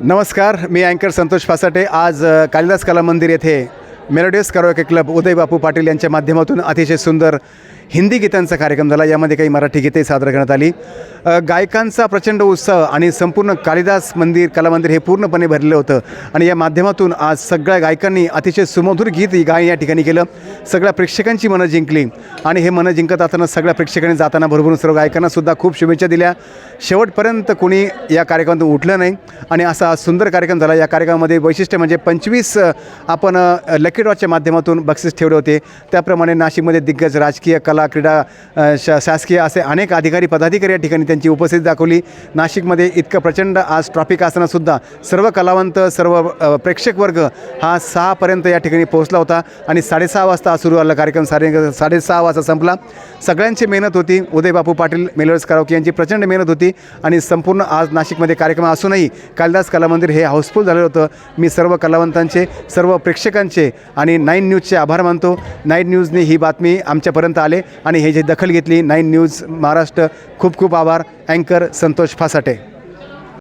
नमस्कार, मी अँकर संतोष फासाटे। आज कालिदास कला मंदिर येथे मेलोडियस कराओके क्लब उदय बापू पाटील यांच्या माध्यमातून अतिशय सुंदर हिंदी गीतांचा कार्यक्रम झाला। यामध्ये काही मराठी गीते सादर करण्यात आली। गायकांचा प्रचंड उत्साह आणि संपूर्ण कालिदास कला मंदिर हे पूर्णपणे भरलेलं होतं आणि या माध्यमातून आज सगळ्या गायकांनी अतिशय सुमधुर गीत गायन या ठिकाणी केलं। सगळ्या प्रेक्षकांची मनं जिंकली आणि हे मनं जिंकत असताना सगळ्या प्रेक्षकांनी जाताना भरभरून सर्व गायकांनासुद्धा खूप शुभेच्छा दिल्या। शेवटपर्यंत कोणी या कार्यक्रमातून उठलं नाही आणि असा हा सुंदर कार्यक्रम झाला। या कार्यक्रमामध्ये वैशिष्ट्य म्हणजे 25 आपण लकी ड्रॉच्या माध्यमातून बक्षीस ठेवले होते। त्याप्रमाणे नाशिकमध्ये दिग्गज राजकीय, कला, क्रीडा, शासकीय असे अनेक अधिकारी पदाधिकारी या ठिकाणी त्यांची उपस्थिती दाखवली। नाशिकमध्ये इतकं प्रचंड आज ट्रॉफिक असतानासुद्धा सर्व कलावंत, सर्व प्रेक्षक वर्ग हा 6 पर्यंत या ठिकाणी पोहोचला होता आणि 6:30 वाजता सुरू झाला कार्यक्रम। 6:30 वाजता संपला। सगळ्यांची मेहनत होती। उदय बापू पाटील मेलोडियस कराओके यांची प्रचंड मेहनत होती आणि संपूर्ण आज नाशिकमध्ये कार्यक्रम असूनही कालिदास कला मंदिर हे हाऊसफुल झालेलं होतं। मी सर्व कलावंतांचे, सर्व प्रेक्षकांचे आणि 9 न्यूजचे आभार मानतो। 9 न्यूजने ही बातमी आमच्यापर्यंत आले आणि हे जे दखल घेतली 9 न्यूज महाराष्ट्र, खूप खूप आभार। अँकर संतोष फासाटे।